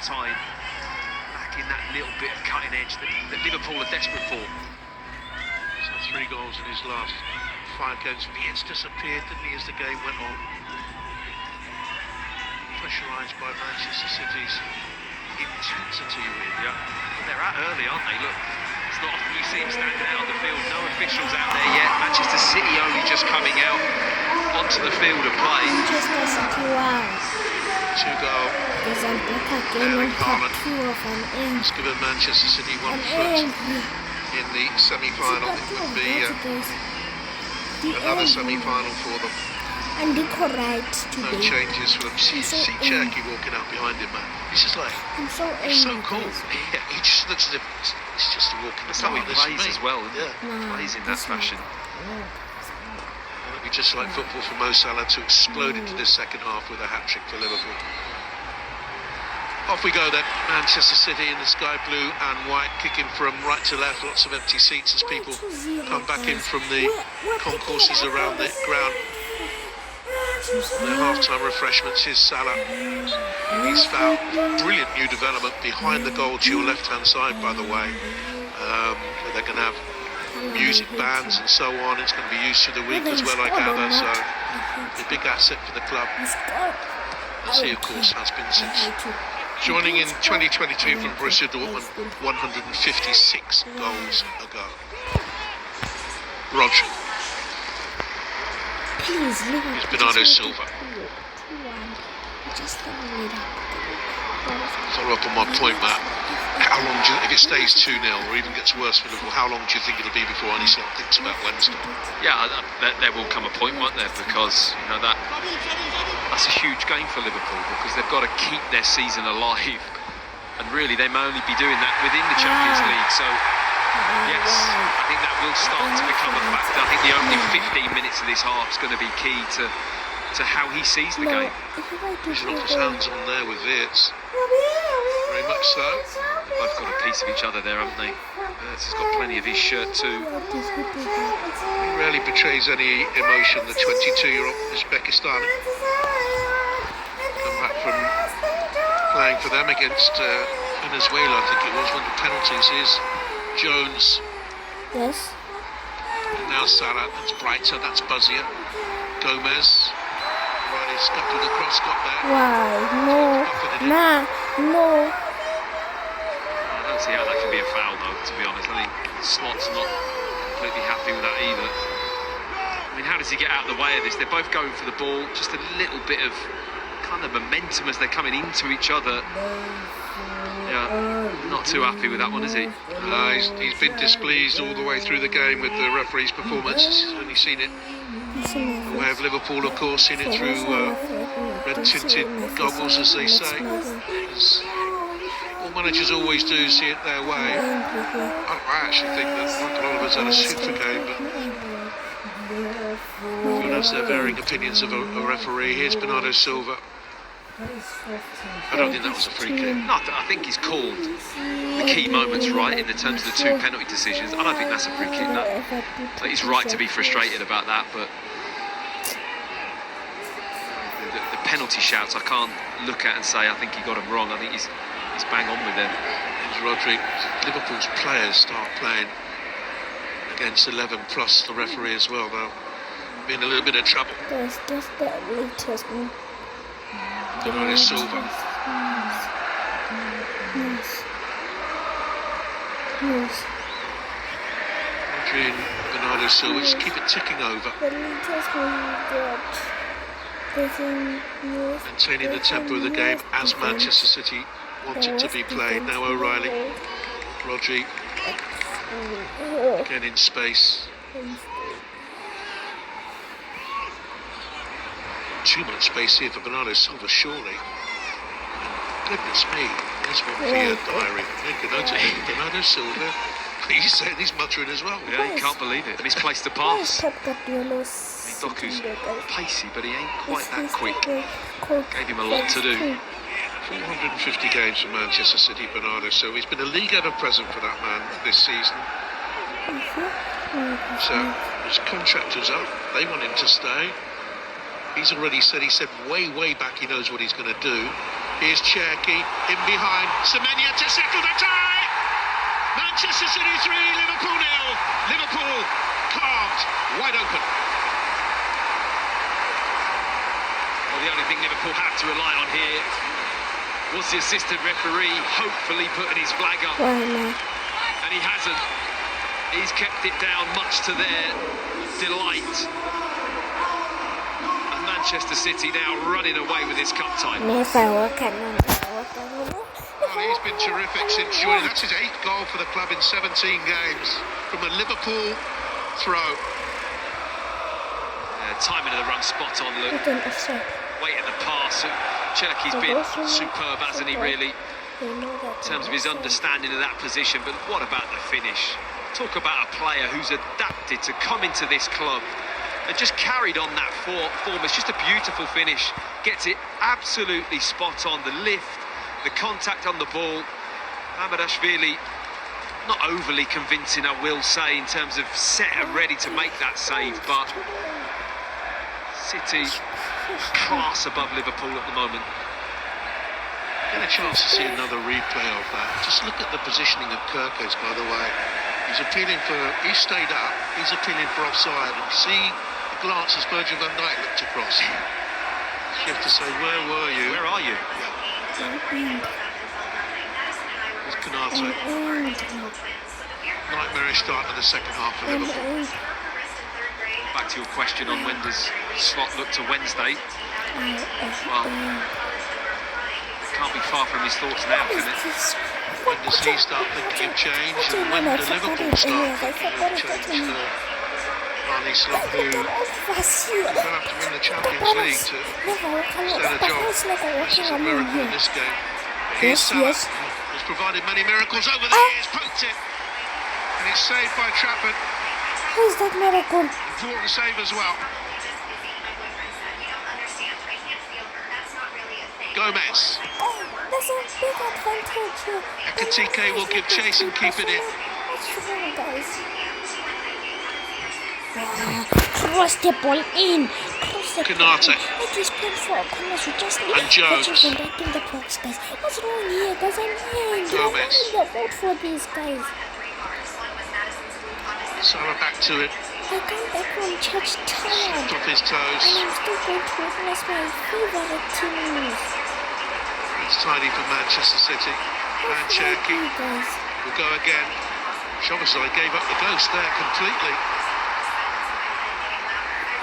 time, lacking that little bit of cutting edge that Liverpool are desperate for. So 3 goals in his last 5 games. Viet's disappeared, didn't he, as the game went on? Pressurised by Manchester City's intensity, really. Yeah, they're out early, aren't they? Look, it's not often you see him standing out on the field. No officials out there yet. Manchester City only just coming out onto the field of play. Manchester City was. 2-goal. Erling Haaland has given Manchester City 1 foot in the semi-final. It would be another semi-final for them. And the correct No today. changes for them. See Cherky walking out behind him, man. He's just like, I'm so he's so angry. cool. Yeah, he just looks as if he's just walking. That's how he plays as well, isn't it? Yeah. Plays in that fashion. It'll be just like football for Mo Salah to explode into this second half with a hat-trick for Liverpool. Off we go then. Manchester City in the sky blue and white, kicking from right to left. Lots of empty seats as people come back in from the concourses around the ground. Their half-time refreshments. Here's Salah. He's found brilliant new development behind the goal to your left-hand side, by the way. They're going to have music bands and so on. It's going to be used through the week as well, I gather. So a big asset for the club. As he, of course, has been since joining in 2022 from Borussia Dortmund 156 goals ago. Rodri. Please, Here's Bernardo Silva. Follow up on my point, Matt. How long do you, if it stays 2-0 or even gets worse for Liverpool, how long do you think it'll be before Arne Slot thinks about Wednesday? Yeah, there will come a point, won't there? Because that's a huge game for Liverpool, because they've got to keep their season alive, and really they may only be doing that within the Champions League. So yes, I think that will start to become a factor. I think the opening 15 minutes of this half is going to be key to how he sees the game. He's off his hands on there with Wirtz. Very much so. Both got a piece of each other there, haven't they? Wirtz has got plenty of his shirt too. He rarely betrays any emotion, the 22-year-old Uzbekistani. Come back from playing for them against Venezuela, I think it was, one of the penalties. Here's Jones. Yes. And now Salah, that's Brighter, that's Buzzier. Gomez. Right, he's scuttled across, got there. Why? No. Nah. No. I don't see how that can be a foul, though, to be honest. I think Slot's not completely happy with that either. I mean, how does he get out of the way of this? They're both going for the ball, just a little bit of kind of momentum as they're coming into each other. Yeah, not too happy with that one, is he? He's been displeased all the way through the game with the referee's performance. He's only seen it the way of Liverpool, of course, seen it through red-tinted goggles, as they say. As all managers always do, see it their way. I actually think that Michael Oliver's had a super game, but everyone has their varying opinions of a referee. Here's Bernardo Silva. I don't think that was a free kick. No, I think he's called the key moments right in the terms of the 2 penalty decisions. I don't think that's a free kick. No. So he's right to be frustrated about that, but the penalty shouts I can't look at and say I think he got him wrong. I think he's bang on with them. Here's Rodri. Liverpool's players start playing against 11 plus the referee as well, though. Be in a little bit of trouble. That's just the latest one. Bernardo Silva. Yes. Rodri and Bernardo Silva, just keep it ticking over. The latest one Maintaining the tempo of the game as Manchester City want it to be played. Now O'Reilly. Rodri. Again in space. Too much space here for Bernardo Silva, surely. Goodness me, there's one for your diary. Make a note of it. Bernardo Silva. He's saying he's muttering as well. Yeah, he can't believe it. And he's placed the pass. Doku's pacey, but he ain't quite that quick. Gave him a lot to do. 450 games for Manchester City, Bernardo Silva. He's been a league ever present for that man this season. So his contract is up. They want him to stay. He's already said, way back he knows what he's going to do. Here's Cherky in behind. Semenya to settle the tie. Manchester City 3, Liverpool 0. Liverpool carved wide open. Well, the only thing Liverpool had to rely on here was the assistant referee hopefully putting his flag up, Why not? and he hasn't. He's kept it down much to their delight. And Manchester City now running away with this cup title. ไม่ใส่ว่ากันนั่นแต่ว่ากันนั่น Well, he's been terrific since joining. That's his 8th goal for the club in 17 games from a Liverpool throw. Timing of the run spot on, ไม่ look. เป็นออฟไซด์ Weight of the pass. Cherky's been superb, hasn't he, really? In terms of his understanding of that position, but what about the finish? Talk about a player who's adapted to come into this club and just carried on that form. It's just a beautiful finish. Gets it absolutely spot on. The lift, the contact on the ball. Mamadashvili, not overly convincing, I will say, in terms of set and ready to make that save, but City class above Liverpool at the moment. Get a chance to see another replay of that. Just look at the positioning of Kirkos, by the way. He's appealing for, he stayed up, he's appealing for offside. And see the glance as Virgil van Dijk looked across. You have to say, where were you? Where are you? With Konate. Nightmarish start of the second half for Liverpool. Back to your question on when does Slot look to Wednesday? Well, can't be far from his thoughts now, can it? When does he start thinking of change? And when do Liverpool start thinking of change for Arne Slot, who will have to win the Champions League to stand a job? This is a miracle in this game. But here's Salah, who's provided many miracles over the years, poked it. And it's saved by Trafford. Who's that miracle? Important save as well. Gomez. Oh, that's a big advantage here. Ekitike will give chase and keep it in. What's wrong, guys? Cross the ball in. Cross the ball Konate. in. It is played for corners. We just need And Jones. to back in the box, guys. What's wrong here, guys? I'm here. Gomez. I'm vote for these guys. Salah back to it. I come back from church tired. Off his toes. And I'm still going to witness my favorite teams. It's tidy for Manchester City. And Cherky guys. will go again. Szoboszlai gave up the ghost there completely.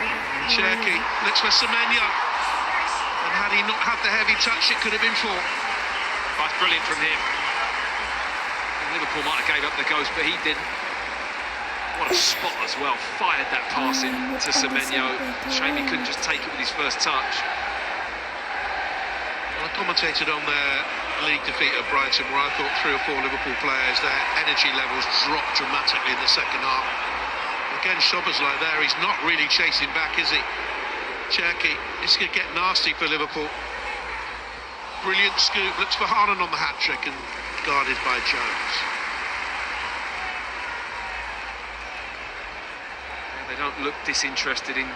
And Cherky looks for Semenya. And had he not had the heavy touch, it could have been 4. That's brilliant from him. Liverpool might have gave up the ghost, but he didn't. What a spot as well. Fired that pass in to Semenyo. Shame he couldn't just take it with his first touch. Well, I commentated on their league defeat at Brighton, where I thought 3 or 4 Liverpool players, their energy levels dropped dramatically in the second half. Again, Szoboszlai there, he's not really chasing back, is he? Cherky, this could get nasty for Liverpool. Brilliant scoop, looks for Haaland on the hat-trick and guarded by Jones. They don't look disinterested in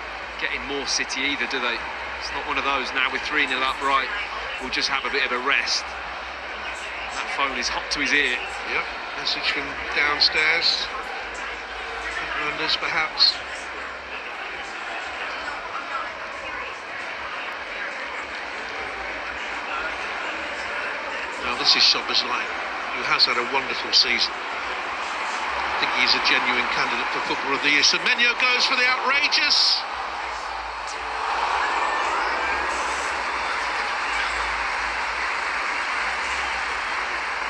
getting more City either, do they? It's not one of those now with 3-0 up, right, we'll just have a bit of a rest. That phone is hot to his ear. Yep, message from downstairs. Fernandes, perhaps. Now this is Szoboszlai, who has had a wonderful season. I think he's a genuine candidate for Footballer of the Year. Semenyo goes for the outrageous.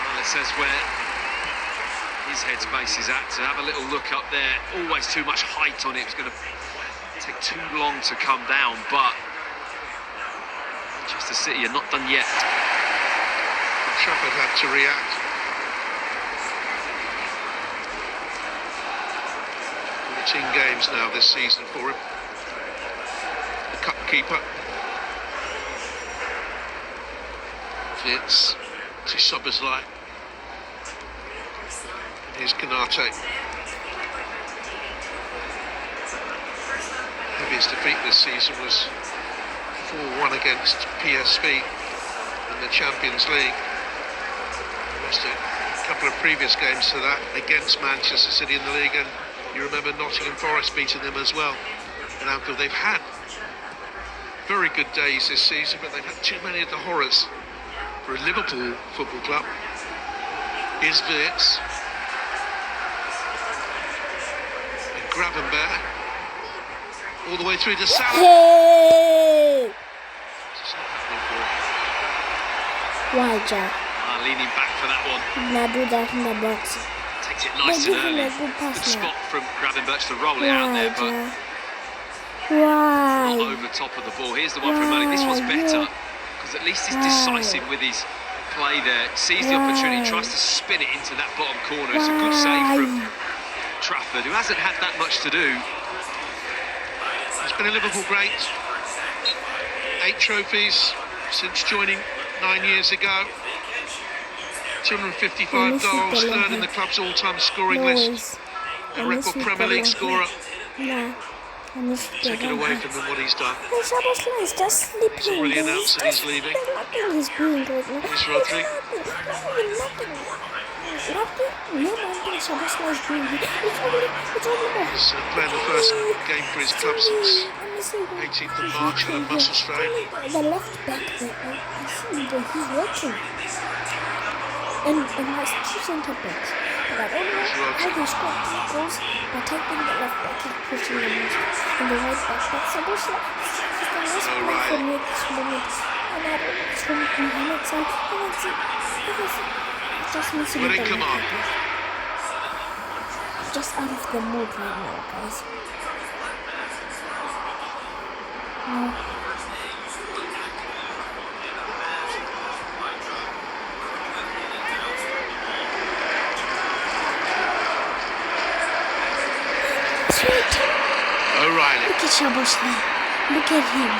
Well, it says where his headspace is at, to have a little look up there. Always too much height on it. It's going to take too long to come down, but Manchester City are not done yet. Trafford had to react. 14 games now this season for him. The cup keeper. It's to Szoboszlai. And here's Konate. Heaviest defeat this season was 4-1 against PSV in the Champions League. Lost a couple of previous games to that against Manchester City in the league, and you remember Nottingham Forest beating them as well at Anfield. They've had very good days this season, but they've had too many of the horrors for a Liverpool football club. Here's Wirtz. And Gravenberch. All the way through to Salah. Hey! It's not happening for Why, Jack? Leaning back for that one. Now do that in the box. Takes it nice and give him early. a good pass Good now. spot from Gravenberch to roll it out Why, there, but Jack? not Why? over top of the ball. Here's the one from Mali. This was better because at least he's decisive with his play there. Sees the opportunity, tries to spin it into that bottom corner. It's a good save from Trafford, who hasn't had that much to do. He's been a Liverpool great. 8 trophies since joining 9 years ago. 255 goals, third in the club's all-time scoring list. A record Premier League scorer. No. Take it away from him what he's done. He's just sleeping. He's already announced that he's leaving. Nothing is doing right now. Here's Rodri. He's playing the first game for his club since 18th of March with a muscle strain. The left back there, I see that he's watching. And has 2 centre backs. But I don't know how they scored 2 goals by taking the left back and pushing him and the right back. But Sabosla is the last player for me at this moment. And I don't know what's wrong with him. I'm not saying, it just needs to be Come on. just out of the mood right now, guys. O'Reilly. Look at Shabosla. Look at him.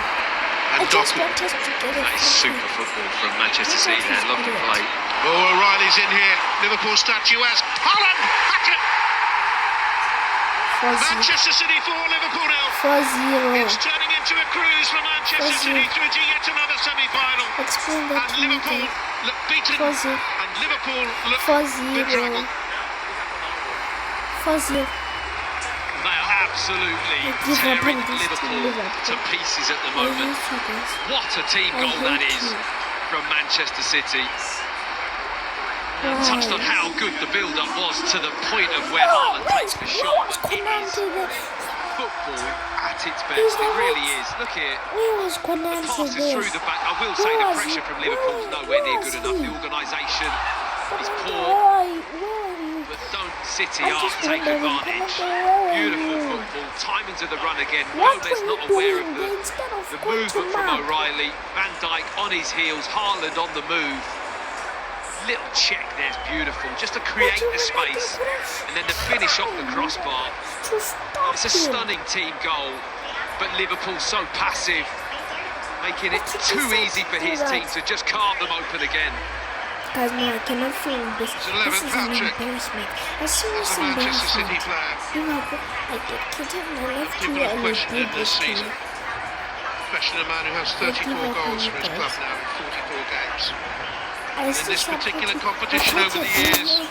I And just Doku. want us to get it. That is super football from Manchester City there. Lovely play. Oh, O'Reilly's in here. Liverpool statuesque. Holland! Hackett! 4-0. Manchester City 4, Liverpool 4-0. It's turning into a cruise for Manchester City through to yet another semi-final. Explain that And to me, Liverpool Dave. look beaten. 4-0. And Liverpool look 4-0. bedraggled. 4-0. They are absolutely Give up tearing on this to Liverpool Liverpool. to pieces at the I moment. hate you guys. What a team I goal that hate is you. from Manchester City. Why? Touched on how good the build-up was to the point of where Haaland takes the shot. It is football at its best. It really is. Look here. Where was The Konante passes there? through the back. I will say the Where was pressure he? from Liverpool is nowhere near good enough. The Where organisation is Konante, poor, where are you? but don't City I'm are just take wondering, advantage. Konante, where are Beautiful you? football. Timing to the run again. What Gomez were not you aware of doing the instead of the going to movement from Mark? O'Reilly. Van Dijk on his heels. Haaland on the move. Little check there's beautiful. Just to create the space. And then the finish off the crossbar. To stop It's a him. stunning team goal. But Liverpool so passive. Making it too easy for his team to just carve them open again. Guys, no, I cannot film this. It's This 11th is an hat-trick. embarrassment. As soon as As a Manchester City embarrassment. player. I get kicked in my left People ear have and questioned him it this bleeds season. me. Question a man who has 34 goals for his club now in 44 games. I In still this particular support- competition I over the support years, you.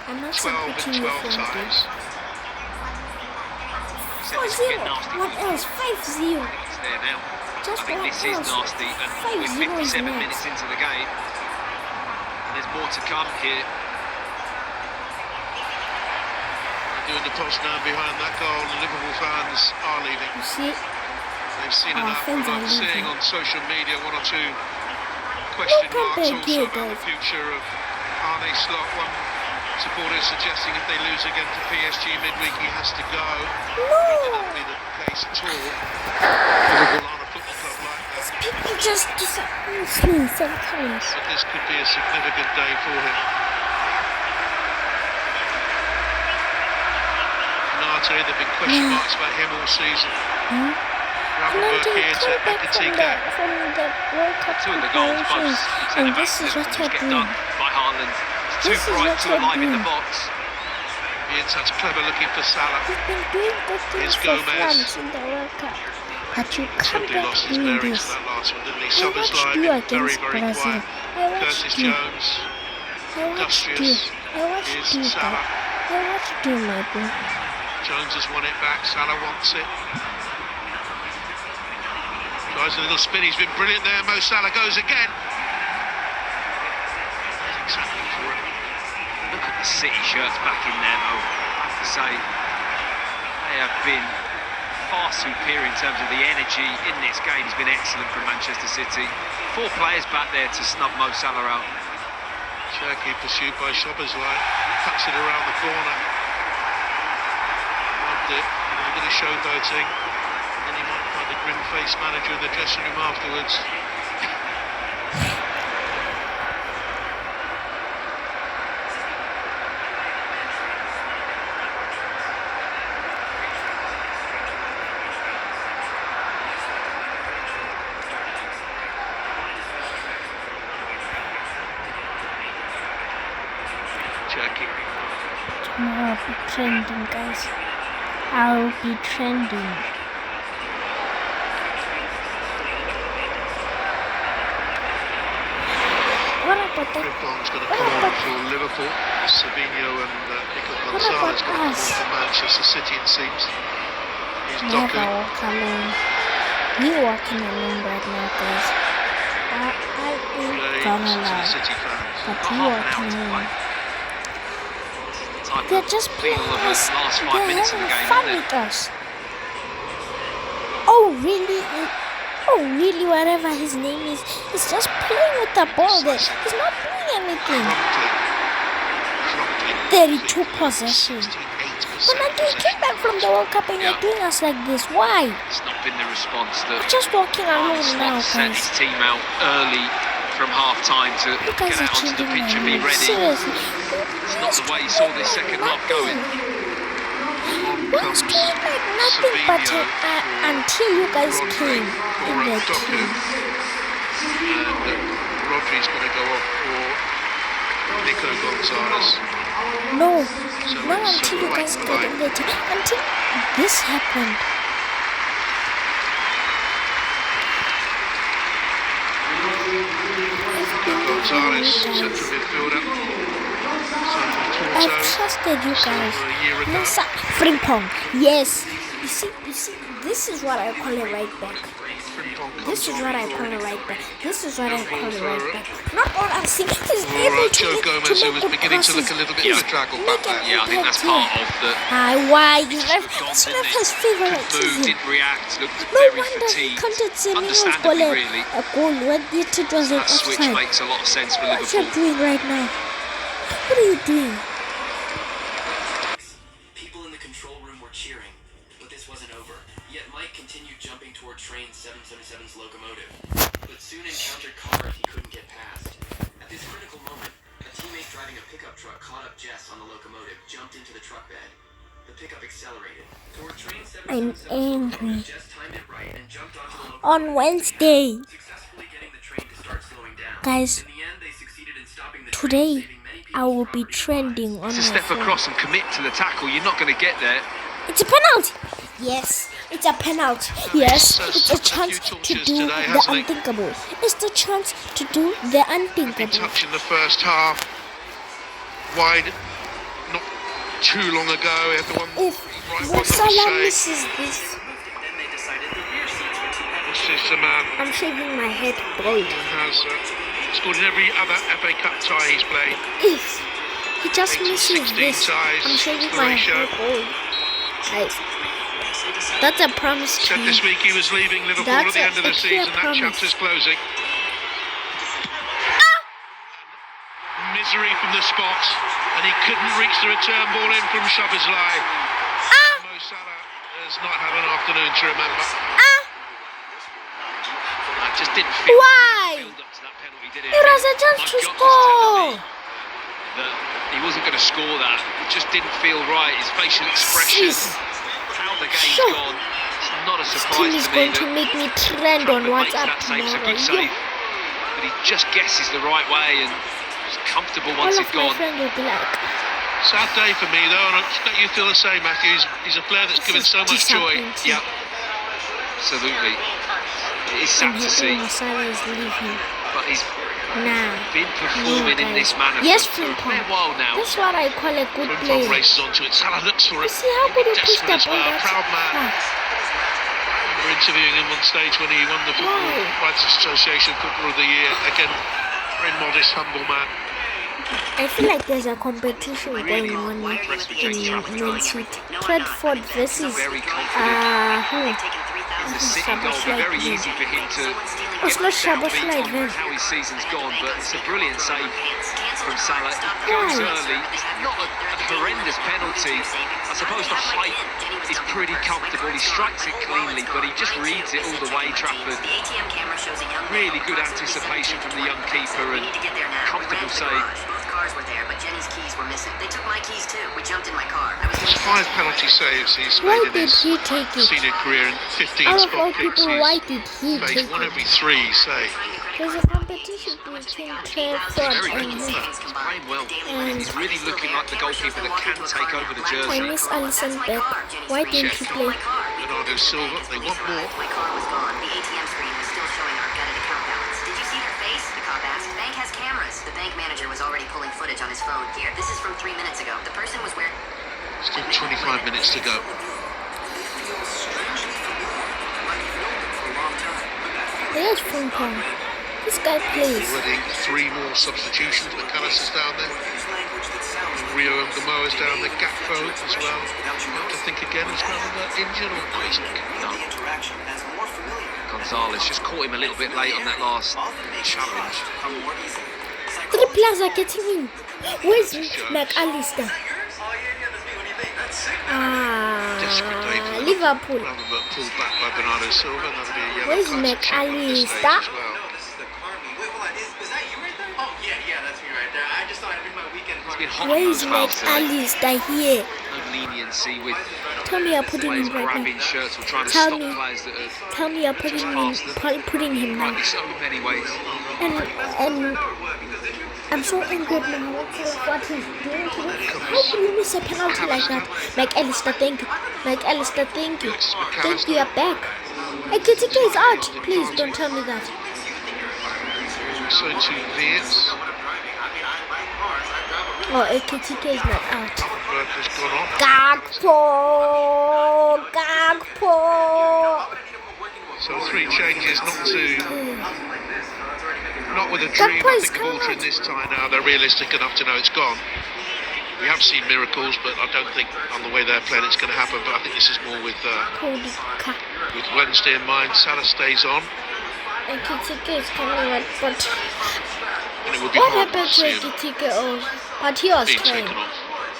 I'm not 12 supporting and you 12 for this. times. So this could get 4-0. nasty. What else? 5-0. It's there now. Just I think what this is else? nasty, and 5-0 we're is 57 nuts. minutes into the game. There's more to come here. Doing the post now behind that goal, the Liverpool fans are leaving. You see? They've seen Our enough. fans I'm are seeing leaving. on social media 1 or 2 question Look marks at that also here, about the guys. future of Arne Slot. One supporter is suggesting if they lose again to PSG midweek, he has to go. That No! wouldn't be the case at all. Liverpool aren't a football club like that, People just disappoint me sometimes. but this could be a significant day for him. Konate, there have been question marks about him all season. Gravenberch here to Ekitike. From the World Cup Two of the goals, both preparations. And this is what just you're get doing. done by Haaland. It's too This is bright, what too you're alive in the doing. box. Ian, that's clever looking for Salah. We've been doing good things Here's for Gomez. France in the World Cup. But you can't Simply lost his do bearings this. for that last one, didn't he? I watched Szoboszlai you been very, against very Brazil. quiet. I watched Curtis you. Jones, I watched you. industrious. I watched Here's you, Salah. guys. I watched you, my boy. Jones has won it back. Salah wants it. Tries a little spin. He's been brilliant there. Mo Salah goes again. Exactly for it. Look at the City shirts back in there, though. I have to say, they have been far superior in terms of the energy in this game. Has been excellent from Manchester City. 4 players back there to snub Mo Salah out. Cherki pursued by Szoboszlai. Cuts it around the corner. Loved it. A bit of showboating. Then he might find a grim-faced manager in the dressing room afterwards. Cherki. Tomorrow I'll be trending, guys. I'll be trending. What about that? Frimpong's going to What come on about- for Liverpool. Savinho and Nico What Gonzalez about going to come on us? for Manchester City, it seems. Here's Never Doku. walk alone. We walking alone right now, guys. I ain't gonna To the lie. City fans. But Got we half an walking hour to play. alone. Type They're of just feel playing of the us. last 5 They're minutes of the having game, fun isn't it? with us. Oh really? Oh really? Whatever his name is, he's just playing with the ball. There, he's not doing anything. Crumpling. 32 possession. 68% But until he came back from the World Cup and you're doing us like this, why? It's not been the response that Just walking alone now, sent guys. his team out early from half time to You guys get are out onto the changing pitch my and be mood. ready. Seriously. It's not the way you saw this second half going. We was doing like nothing but until you guys came in the Doku. team. And Rodri's going to go off for Nico Gonzalez. No, So not it's, until you guys right got in the team. Until this happened. Gonzalez, central midfielder. Son of I've Porto. trusted you guys. Over a year ago. No, sir. Frimpong. Yes. You see, this is what I call a right back. Frimpong This is comes what on I for call a right back. This is what I call a for, right back. Not all I'm saying. He's able to Joe make, Gomez, to who make was the beginning to look passes. a little bit He's bedraggled back making there. Yeah, I think that's part of the why? His gone, ref didn't has it? favoritism. Moved, didn't react, looked No very wonder he fatigued. counted Semenyo's Understandably, goal really. a goal when it was an That switch offside. makes a lot of sense for What Liverpool. you're doing right now? What are you doing? People in the control room were cheering, but this wasn't over. Yet Mike continued jumping toward train 777's locomotive, but soon encountered cars he couldn't get past. At this critical moment, a teammate driving a pickup truck caught up Jess on the locomotive, jumped into the truck bed. The pickup accelerated toward train I'm 777's angry. locomotive. Jess timed it right and jumped onto the locomotive, On Wednesday, successfully getting the train to start slowing down. guys, In the end, they succeeded in stopping the today train, saving many I people's will be property trending on To my step phone. across and commit to the tackle, you're not going to get there. It's a penalty. Yes, it's a penalty. Yes, it's a chance to do the unthinkable. It's the chance to do the Big unthinkable. touch in the first half. Wide, not too long ago. He had the one If right one that Salah was saved. misses this, Then they decided the rear seats were too heavy. This is the man I'm shaving my head bald. who has scored in every other FA Cup tie he's played. If he just 8 of misses 16 this, ties. I'm shaving That's the my ratio. head bald. Guys, that's a promise to Said me. this week he was leaving Liverpool That's at the end of a the clear season. That promise. chapter's closing. Misery from the spot, and he couldn't reach the return ball in from Szoboszlai. Mo Salah has not had an afternoon to remember. I just didn't feel Why? build up to that penalty, did it? It was a chance My to gut was telling me score. that he wasn't going to score that. It just didn't feel right. His facial expression, Jeez. how the game's Sure. gone. It's not a This team surprise is to me going to that make me trend on Trumpet makes WhatsApp that save. It's a tomorrow. good save, but he just guesses the right way and was comfortable All once of it's my gone. friends will be like, Sad day for me though, and I expect you feel the same, Matthew. He's a player that's This given is so much joy. disappointing. Yeah. absolutely. It is sad And to he see, Salah is leaving. but he's Nah. been performing in this manner Yes, for a Frimpong. fair while now. That's what I call a good Frimpong player. races onto it. Salah looks for You it. see how good he pushed Desperate up as on well. that? Proud man. We're interviewing him on stage when he won the Football Why? Writers Association Footballer of the Year. Again, very modest, humble man. I feel like there's a competition Really going on impressed with in James Trafford Man tonight. City. Tredford versus Very confident. who? The City goal will be very easy for him to It's not downbeat Shabashlight, on man. how his season's gone, but it's a brilliant save from Salah. It Why? goes early, not a horrendous penalty. I suppose the height is pretty comfortable. He strikes it cleanly, but he just reads it all the way, Trafford. Really good anticipation from the young keeper and comfortable save. Both cars were there, but Jenny's keys were missing. They took my keys too. We jumped in my car. I was There's 5 penalty saves he's Why made in did his he take it? senior career and 15 Out of spot all kicks. people, why did he He's take faced 1 it? every 3 say. There's a competition between Tredford Very good. and He's playing well. He's really looking like the goalkeeper that can take over the I jersey. miss Alisson back. Why didn't he play? Bernardo Silva, they want more. My car was gone. The ATM screen was still showing our gutted account balance. Did you see their face? The cop asked. Bank has cameras. The bank manager was already pulling footage on his phone. Here, this is from 3 minutes ago. The person was wearing... Still 25 minutes to go. There's Frimpong. This guy plays. Already 3 more substitutions. McAllister's down there. Rio and Gamoa's down there. Gakpo as well. Have to think again. Is Gravenberch injured or Isaac? No. Gonzalez just caught him a little bit late on that last challenge. 3 players are getting in. Where's McAllister? Desperate day for Liverpool. Gravenberch pulled back by Bernardo Silva. That'll be a yellow Where's card to check at this stage McAllister? as well. Is that you right there? Oh, yeah, that's me right there. I just thought I'd bring my weekend It's been hot Where on is those fouls today. McAllister here? No leniency with Tell me you're putting players him right grabbing now. shirts or trying to Tell stop me. players that are Tell me you're putting him now. rightly so in many ways. And I'm so angry at what he's doing to me. How can you miss a penalty like that? McAllister, thank you. McAllister, thank you. Thank you, you're back. Hey, Kitty is out. Please don't tell me that. So to Vietz. Oh, Ekitike is not out. Burke has gone on. Gakpo. So 3 changes, not with a dream. Gakpo I is think of coming altering out. this tie now. They're realistic enough to know it's gone. We have seen miracles, but I don't think on the way they're playing it's going to happen. But I think this is more with Wednesday in mind. Salah stays on, Ekitike is coming out, but and it would be what hard happened not to to see him Ekitike? Oh, but he was being playing. taken off.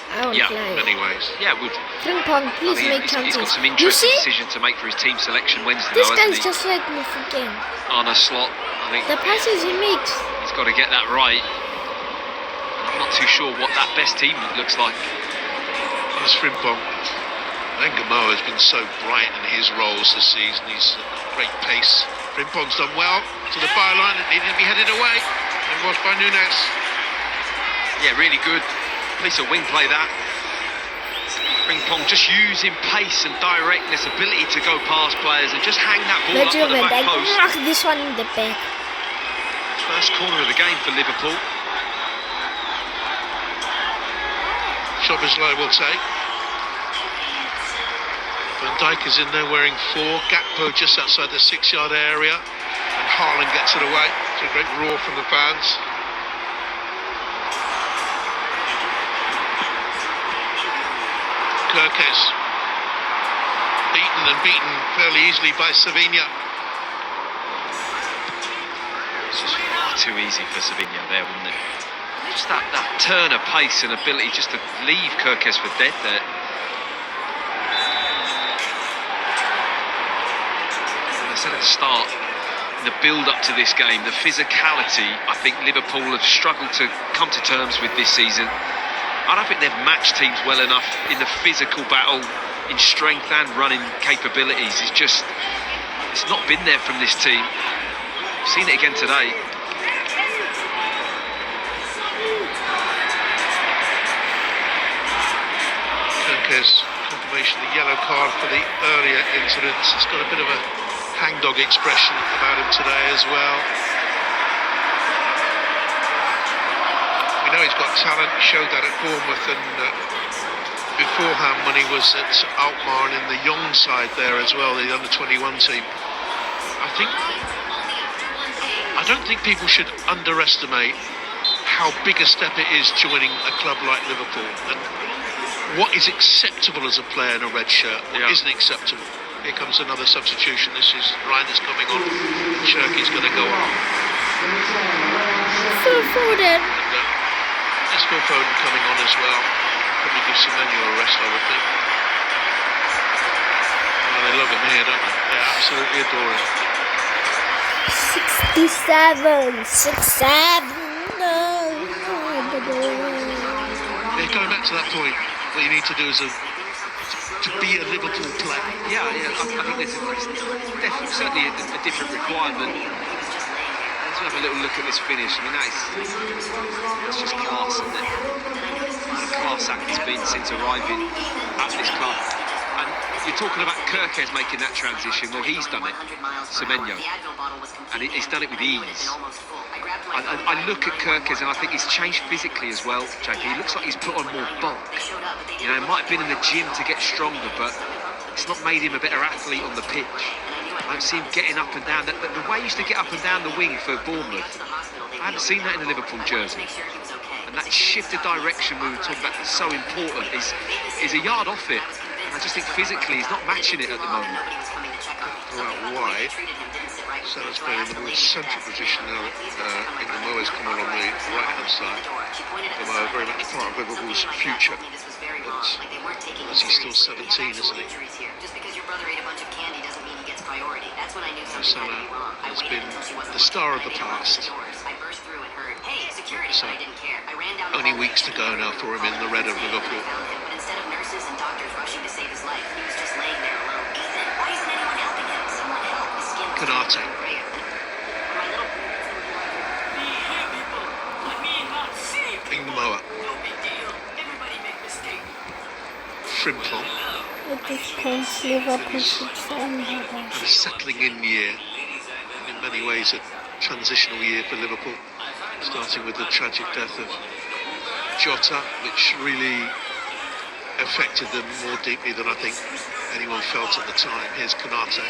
I won't Yeah, In lie. many ways. Yeah, would. Frimpong, please make He's got chances. some You interesting see? decision to make for his team selection Wednesday, This though, guy's hasn't he? just like Mufuken. On a slot, I think The passes he makes. he's got to get that right. I'm not too sure what that best team looks like. Here's Frimpong. And Gamoa has been so bright in his roles this season. He's got great pace. Frimpong's done well to the byline. It needed to be headed away. And was by Nunes. Yeah, really good. Police a wing play that. Frimpong just using pace and directness, ability to go past players and just hang that ball up Virgil at the van back Dijk. post. Knock this one in the back. First corner of the game for Liverpool. Szoboszlai will take. Van Dijk is in there wearing 4. Gakpo just outside the 6-yard area. And Haaland gets it away. It's a great roar from the fans. Kirkes. Beaten fairly easily by Savinha. It's just far too easy for Savinha there, wasn't it? Just that turn of pace and ability just to leave Kirkes for dead there. As I said at the start, in the build-up to this game, the physicality, I think Liverpool have struggled to come to terms with this season. I don't think they've matched teams well enough in the physical battle, in strength and running capabilities. It's not been there from this team. We've seen it again today. Kirkes, confirmation of the yellow card for the earlier incidents. It's got a bit of a hangdog expression about him today as well. We know he's got talent, he showed that at Bournemouth, and beforehand when he was at Alkmaar and in the young side there as well, the under-21 team. I don't think people should underestimate how big a step it is joining a club like Liverpool, and what is acceptable as a player in a red shirt, what isn't acceptable. Here comes another substitution. This is Reinders coming on. Cherki's going to go on. Phil Foden. There's Phil Foden coming on as well. Probably give Semenyo a rest, I would think. Oh, they love him here, don't they? They absolutely adore him. 67. No. Yeah, going back to that point, what you need to do is to be a Liverpool player. Yeah, I think there's definitely, certainly a different requirement. Let's have a little look at this finish. I mean, that's just class, isn't it? What a class act it's been since arriving at this club. And you're talking about Kerkez making that transition. Well, he's done it, Semenyo, and he's done it with ease. I look at Kerkez and I think he's changed physically as well, JP. He looks like he's put on more bulk. You know, he might have been in the gym to get stronger, but it's not made him a better athlete on the pitch. I don't see him getting up and down. The way he used to get up and down the wing for Bournemouth, I haven't seen that in the Liverpool jersey. And that shift of direction we were talking about that's so important is a yard off it. And I just think physically he's not matching it at the moment. Go out wide. Salah's playing in the more central position now that Nguemo has come on the right-hand side. Nguemo very much part of Liverpool's future. But as he's still 17, isn't he? Salah has been the star of the past. So, only weeks to go now for him in the red of Liverpool. Konate. Nguemo. Frimpong. And a settling in year. And in many ways a transitional year for Liverpool. Starting with the tragic death of Jota, which really affected them more deeply than I think anyone felt at the time. Here's Konate.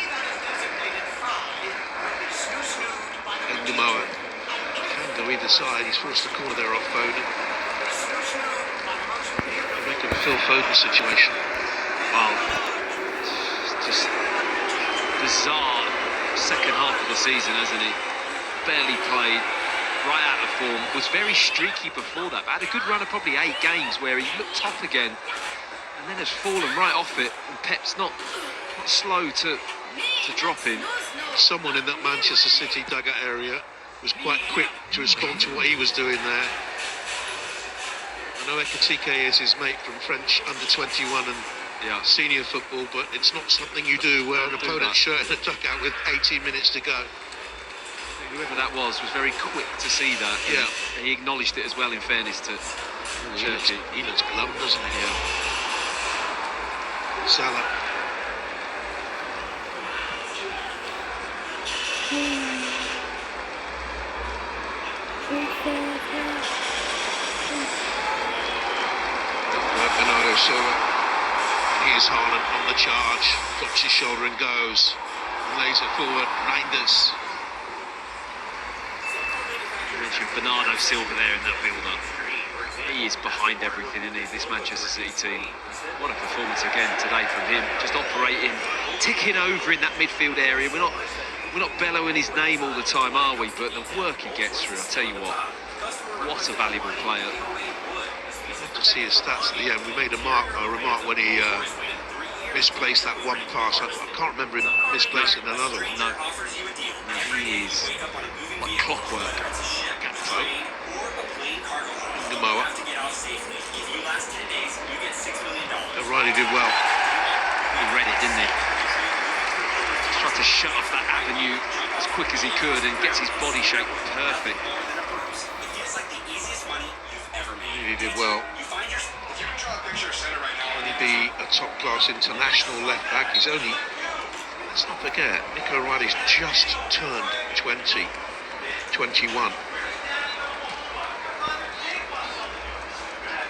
Nguemo can go either side. He's forced a corner there off Foden. I reckon the Phil Foden situation. Wow, it's just bizarre second half of the season, hasn't he? Barely played, right out of form. Was very streaky before that, but had a good run of probably 8 games where he looked top again, and then has fallen right off it. And Pep's not slow to drop in. Someone in that Manchester City dugout area was quite quick to respond to what he was doing there. I know Ekitike is his mate from French under-21 and senior football, but it's not something you do wear an opponent's shirt in a dugout with 18 minutes to go. Whoever that was very quick to see that. Yeah. And he acknowledged it as well, in fairness to Cherki. He looks glum, doesn't he? Yeah. Salah. Bernardo Silva. Here's Haaland on the charge. Drops his shoulder and goes. Lays it forward. Reinders. You mentioned Bernardo Silva there in that build-up. He is behind everything, isn't he, this Manchester City team? What a performance again today from him. Just operating, ticking over in that midfield area. We're not bellowing his name all the time, are we? But the work he gets through, I'll tell you what a valuable player. To see his stats at the end, we made a remark when he misplaced that one pass. I can't remember him misplacing another one. No, he is like clockwork. Gakpo. Nguemo. O'Reilly did well. He read it, didn't he? Just tried to shut off that avenue as quick as he could and gets his body shape perfect. He did well. Will he be a top-class international left-back? He's only Let's not forget, Nico O'Reilly's just turned 21.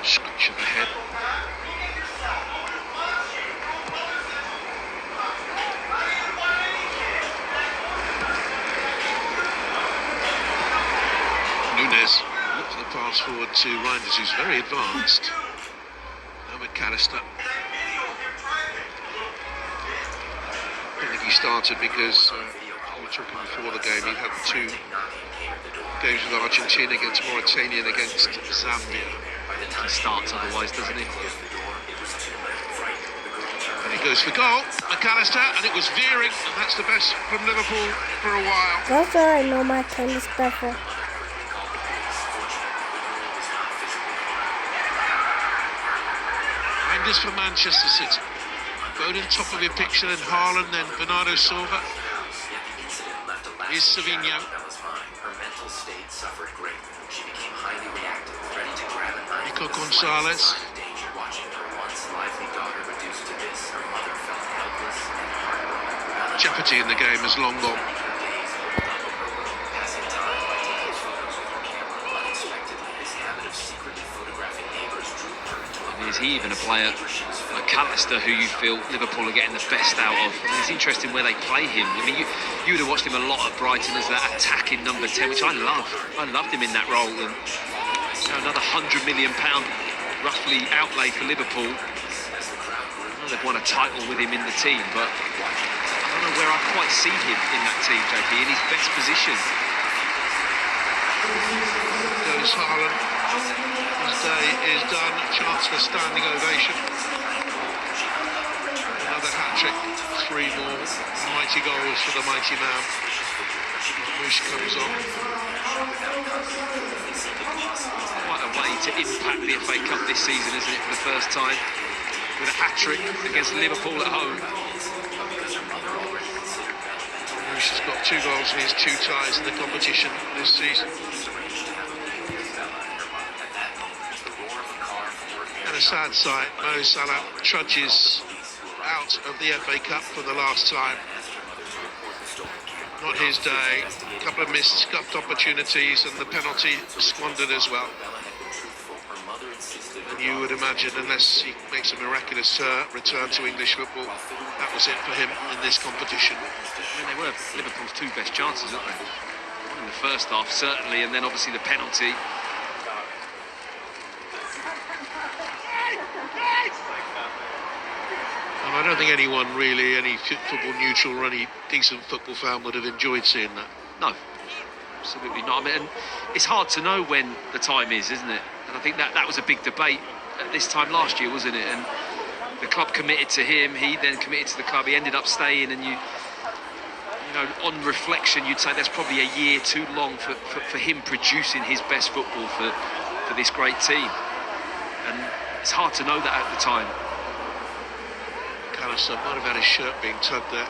Scratch of the head. Nunes looks for the pass forward to Reinders, who's very advanced. Now McAllister. I don't think he started because we were talking before the game, he had 2 games with Argentina, against Mauritania and against Zambia. He starts otherwise, doesn't he? And he goes for goal, McAllister, and it was veering, and that's the best from Liverpool for a while. That's why I know my tennis better. Reinders for Manchester City. Foden top of your picture, then Haaland, then Bernardo Silva. Here's Savinho. Nico Gonzalez. Jeopardy in the game has long gone. Is he even a player like McAllister who you feel Liverpool are getting the best out of? I mean, it's interesting where they play him. I mean, you would have watched him a lot at Brighton as that attacking number 10, which I loved. I loved him in that role. And another £100 million roughly outlay for Liverpool. I know they've won a title with him in the team, but I don't know where I quite see him in that team, JP, in his best position. Goes Haaland. His day is done. Chance for a standing ovation. Another hat-trick. 3 more mighty goals for the mighty man. Marmoush comes on. Quite a way to impact the FA Cup this season, isn't it, for the first time? With a hat-trick against Liverpool at home. Marmoush has got 2 goals in his 2 ties in the competition this season. And a sad sight, Mo Salah trudges out of the FA Cup for the last time. Not his day. A couple of missed, scuffed opportunities, and the penalty squandered as well. And you would imagine, unless he makes a miraculous return to English football, that was it for him in this competition. I mean, they were Liverpool's 2 best chances, weren't they? One in the first half, certainly, and then obviously the penalty. And I don't think anyone really, any football neutral or any decent football fan would have enjoyed seeing that. No, absolutely not. I mean, and it's hard to know when the time is, isn't it? And I think that was a big debate at this time last year, wasn't it? And the club committed to him, he then committed to the club, he ended up staying, and you know, on reflection, you'd say that's probably a year too long for him producing his best football for this great team. And it's hard to know that at the time. McAllister might have had his shirt being tugged there.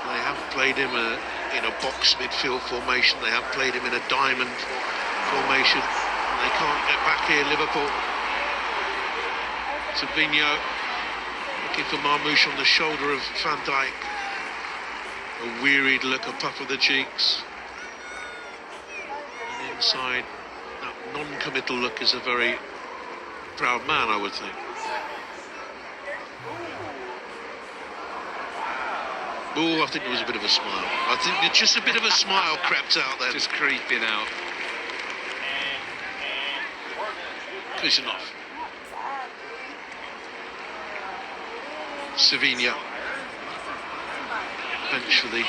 They have played him in a box midfield formation. They have played him in a diamond formation. And they can't get back here, Liverpool. Savinho looking for Marmoush on the shoulder of Van Dijk. A wearied look, a puff of the cheeks. And inside, that non-committal look is a very proud man, I would think. Oh, I think there was a bit of a smile. I think just a bit of a smile crept out there. Just creeping out. Kusanov. Savinho. Bench for the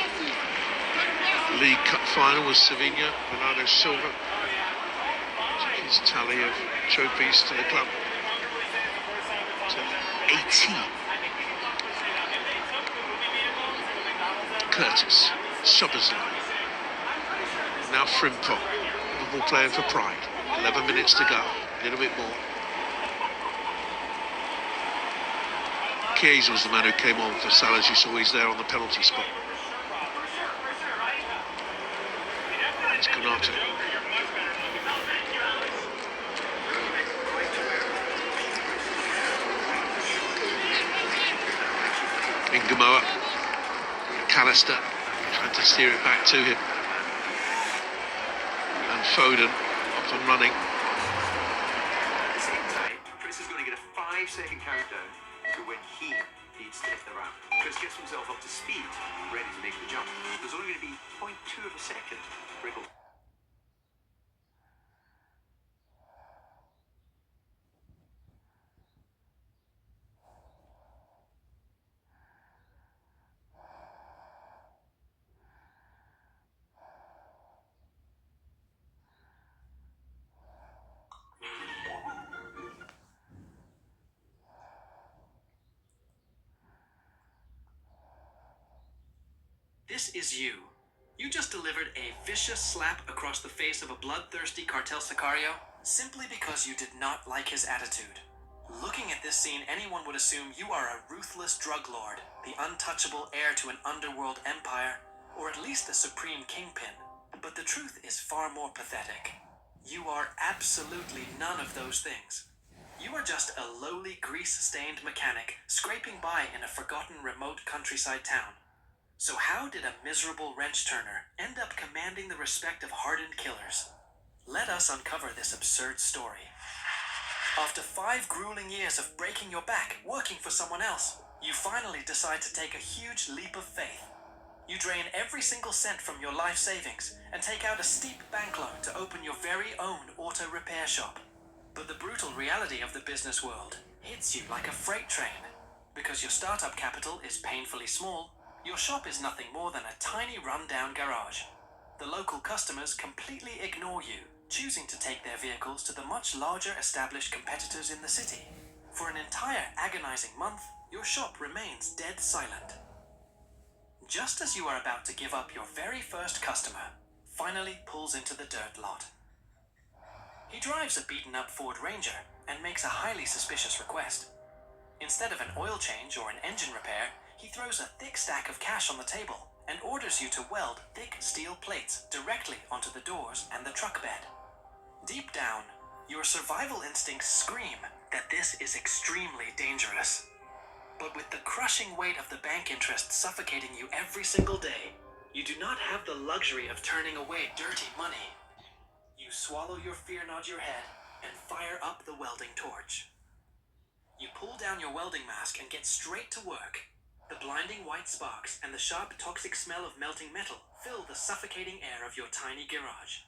League Cup final was Savinho. Bernardo Silva took his tally of trophies to the club to 18. Curtis, Szoboszlai, now Frimpong, Liverpool playing for pride. 11 minutes to go, a little bit more. Chiesa was the man who came on for Salah, as you saw, he's there on the penalty spot. It's Konaté. Ingamoa. McAllister trying to steer it back to him. And Foden off and running. At the same time, Chris is going to get a 5-second countdown to when he needs to hit the ramp. Chris gets himself up to speed, ready to make the jump. There's only going to be 0.2 of a second wriggle. This is you. You just delivered a vicious slap across the face of a bloodthirsty cartel sicario simply because you did not like his attitude. Looking at this scene, anyone would assume you are a ruthless drug lord, the untouchable heir to an underworld empire, or at least the supreme kingpin. But the truth is far more pathetic. You are absolutely none of those things. You are just a lowly, grease-stained mechanic scraping by in a forgotten remote countryside town. So how did a miserable wrench-turner end up commanding the respect of hardened killers? Let us uncover this absurd story. After 5 grueling years of breaking your back, working for someone else, you finally decide to take a huge leap of faith. You drain every single cent from your life savings and take out a steep bank loan to open your very own auto repair shop. But the brutal reality of the business world hits you like a freight train. Because your startup capital is painfully small, your shop is nothing more than a tiny run-down garage. The local customers completely ignore you, choosing to take their vehicles to the much larger established competitors in the city. For an entire agonizing month, your shop remains dead silent. Just as you are about to give up, your very first customer finally pulls into the dirt lot. He drives a beaten-up Ford Ranger and makes a highly suspicious request. Instead of an oil change or an engine repair, he throws a thick stack of cash on the table and orders you to weld thick steel plates directly onto the doors and the truck bed. Deep down, your survival instincts scream that this is extremely dangerous. But with the crushing weight of the bank interest suffocating you every single day, you do not have the luxury of turning away dirty money. You swallow your fear, nod your head, and fire up the welding torch. You pull down your welding mask and get straight to work. The blinding white sparks and the sharp, toxic smell of melting metal fill the suffocating air of your tiny garage.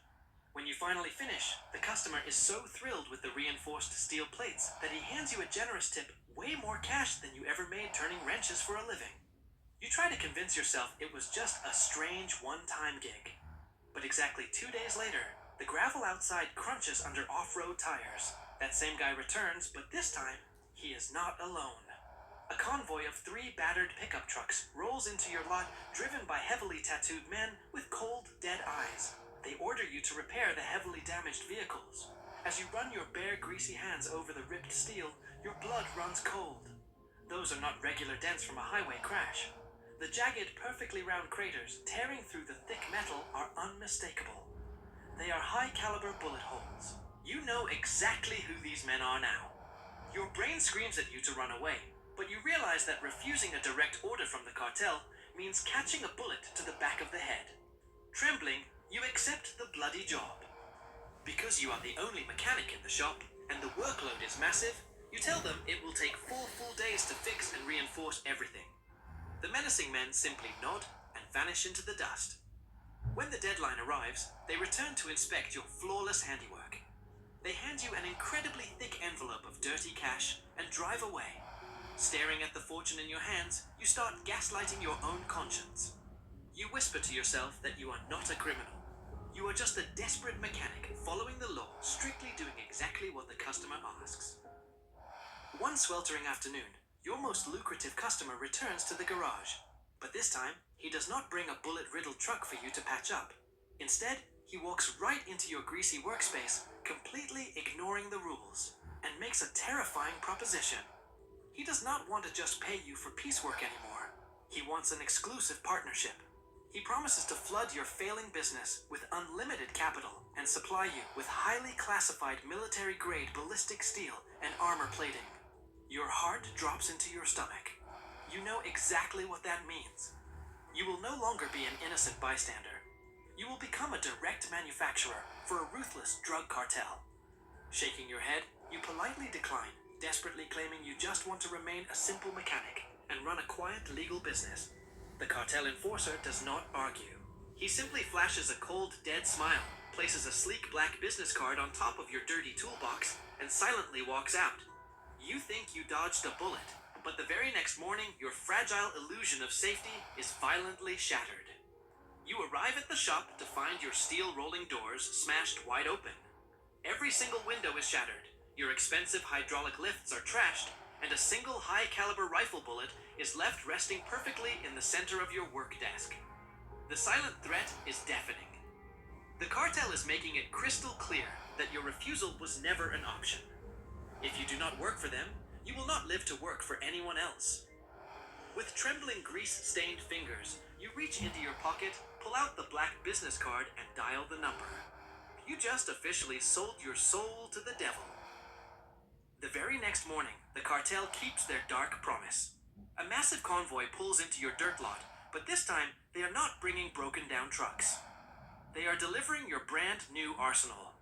When you finally finish, the customer is so thrilled with the reinforced steel plates that he hands you a generous tip, way more cash than you ever made turning wrenches for a living. You try to convince yourself it was just a strange one-time gig. But exactly 2 days later, the gravel outside crunches under off-road tires. That same guy returns, but this time, he is not alone. A convoy of 3 battered pickup trucks rolls into your lot, driven by heavily tattooed men with cold, dead eyes. They order you to repair the heavily damaged vehicles. As you run your bare, greasy hands over the ripped steel, your blood runs cold. Those are not regular dents from a highway crash. The jagged, perfectly round craters tearing through the thick metal are unmistakable. They are high-caliber bullet holes. You know exactly who these men are now. Your brain screams at you to run away, but you realize that refusing a direct order from the cartel means catching a bullet to the back of the head. Trembling, you accept the bloody job. Because you are the only mechanic in the shop, and the workload is massive, you tell them it will take 4 full days to fix and reinforce everything. The menacing men simply nod and vanish into the dust. When the deadline arrives, they return to inspect your flawless handiwork. They hand you an incredibly thick envelope of dirty cash and drive away. Staring at the fortune in your hands, you start gaslighting your own conscience. You whisper to yourself that you are not a criminal. You are just a desperate mechanic following the law, strictly doing exactly what the customer asks. One sweltering afternoon, your most lucrative customer returns to the garage. But this time, he does not bring a bullet-riddled truck for you to patch up. Instead, he walks right into your greasy workspace, completely ignoring the rules, and makes a terrifying proposition. He does not want to just pay you for piecework anymore. He wants an exclusive partnership. He promises to flood your failing business with unlimited capital and supply you with highly classified military-grade ballistic steel and armor plating. Your heart drops into your stomach. You know exactly what that means. You will no longer be an innocent bystander. You will become a direct manufacturer for a ruthless drug cartel. Shaking your head, you politely decline, desperately claiming you just want to remain a simple mechanic and run a quiet legal business. The cartel enforcer does not argue. He simply flashes a cold, dead smile, places a sleek black business card on top of your dirty toolbox, and silently walks out. You think you dodged a bullet, but the very next morning, your fragile illusion of safety is violently shattered. You arrive at the shop to find your steel rolling doors smashed wide open. Every single window is shattered, your expensive hydraulic lifts are trashed, and a single high-caliber rifle bullet is left resting perfectly in the center of your work desk. The silent threat is deafening. The cartel is making it crystal clear that your refusal was never an option. If you do not work for them, you will not live to work for anyone else. With trembling grease-stained fingers, you reach into your pocket, pull out the black business card, and dial the number. You just officially sold your soul to the devil. The very next morning, the cartel keeps their dark promise. A massive convoy pulls into your dirt lot, but this time they are not bringing broken down trucks. They are delivering your brand new arsenal.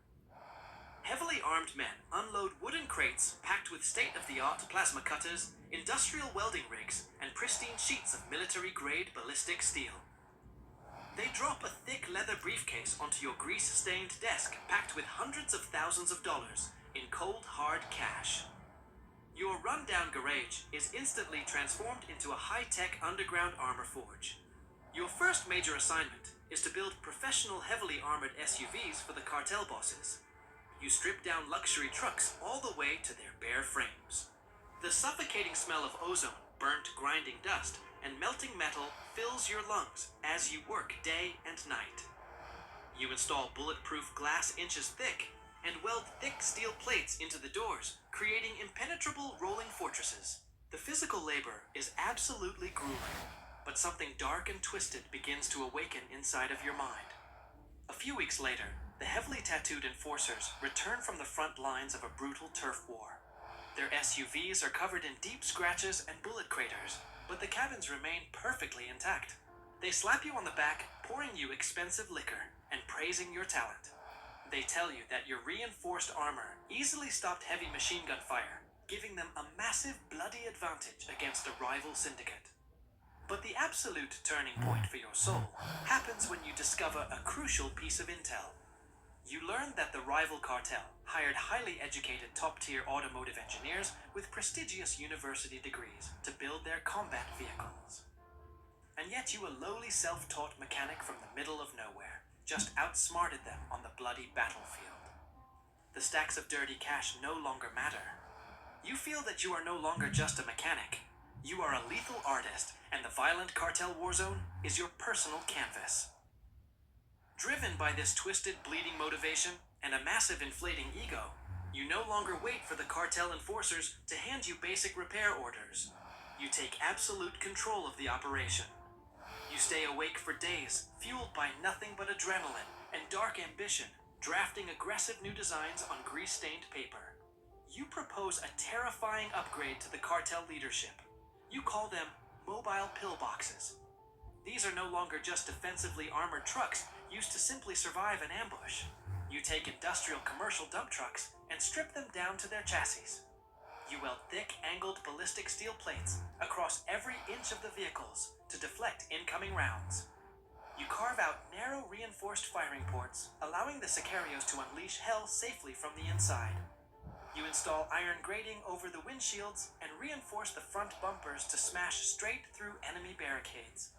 Heavily armed men unload wooden crates packed with state-of-the-art plasma cutters, industrial welding rigs, and pristine sheets of military-grade ballistic steel. They drop a thick leather briefcase onto your grease-stained desk packed with hundreds of thousands of dollars in cold, hard cash. Your rundown garage is instantly transformed into a high-tech underground armor forge. Your first major assignment is to build professional heavily armored SUVs for the cartel bosses. You strip down luxury trucks all the way to their bare frames. The suffocating smell of ozone, burnt grinding dust, and melting metal fills your lungs as you work day and night. You install bulletproof glass inches thick and weld thick steel plates into the doors, creating impenetrable rolling fortresses. The physical labor is absolutely grueling, but something dark and twisted begins to awaken inside of your mind. A few weeks later, the heavily tattooed enforcers return from the front lines of a brutal turf war. Their SUVs are covered in deep scratches and bullet craters, but the cabins remain perfectly intact. They slap you on the back, pouring you expensive liquor and praising your talent. They tell you that your reinforced armor easily stopped heavy machine gun fire, giving them a massive bloody advantage against a rival syndicate. But the absolute turning point for your soul happens when you discover a crucial piece of intel. You learn that the rival cartel hired highly educated top-tier automotive engineers with prestigious university degrees to build their combat vehicles. And yet you, a lowly self-taught mechanic from the middle of nowhere, just outsmarted them on the bloody battlefield. The stacks of dirty cash no longer matter. You feel that you are no longer just a mechanic. You are a lethal artist, and the violent cartel warzone is your personal canvas. Driven by this twisted, bleeding motivation and a massive inflating ego, you no longer wait for the cartel enforcers to hand you basic repair orders. You take absolute control of the operation. You stay awake for days, fueled by nothing but adrenaline and dark ambition, drafting aggressive new designs on grease-stained paper. You propose a terrifying upgrade to the cartel leadership. You call them mobile pillboxes. These are no longer just defensively armored trucks used to simply survive an ambush. You take industrial commercial dump trucks and strip them down to their chassis. You weld thick, angled ballistic steel plates across every inch of the vehicles to deflect incoming rounds. You carve out narrow, reinforced firing ports, allowing the Sicarios to unleash hell safely from the inside. You install iron grating over the windshields and reinforce the front bumpers to smash straight through enemy barricades.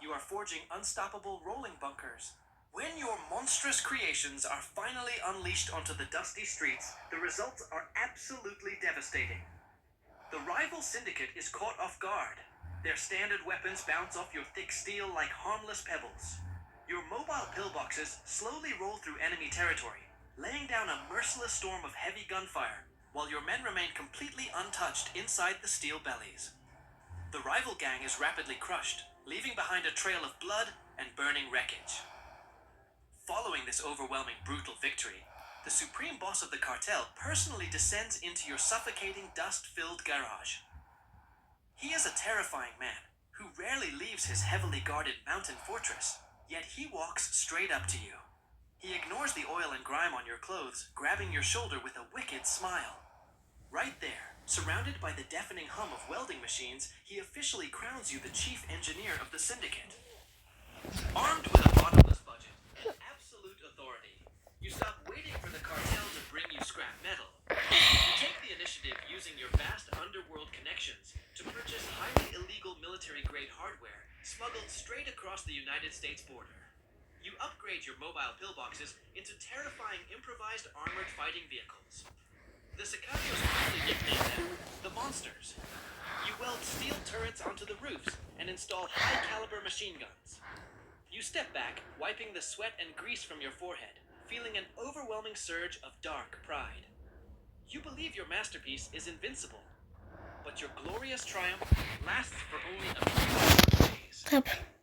You are forging unstoppable rolling bunkers. When your monstrous creations are finally unleashed onto the dusty streets, the results are absolutely devastating. The rival syndicate is caught off guard. Their standard weapons bounce off your thick steel like harmless pebbles. Your mobile pillboxes slowly roll through enemy territory, laying down a merciless storm of heavy gunfire, while your men remain completely untouched inside the steel bellies. The rival gang is rapidly crushed, leaving behind a trail of blood and burning wreckage. Following this overwhelming, brutal victory, the supreme boss of the cartel personally descends into your suffocating, dust-filled garage. He is a terrifying man who rarely leaves his heavily guarded mountain fortress, yet he walks straight up to you. He ignores the oil and grime on your clothes, grabbing your shoulder with a wicked smile. Right there, surrounded by the deafening hum of welding machines, he officially crowns you the chief engineer of the syndicate. Armed with a bottomless budget and absolute authority, you stop waiting for the cartel to bring you scrap metal. You take the initiative using your vast underworld connections to purchase highly illegal military-grade hardware smuggled straight across the United States border. You upgrade your mobile pillboxes into terrifying improvised armored fighting vehicles. The Sicarios quickly nicknamed them the Monsters. You weld steel turrets onto the roofs and install high-caliber machine guns. You step back, wiping the sweat and grease from your forehead, feeling an overwhelming surge of dark pride. You believe your masterpiece is invincible, but your glorious triumph lasts for only a few short days. Stop.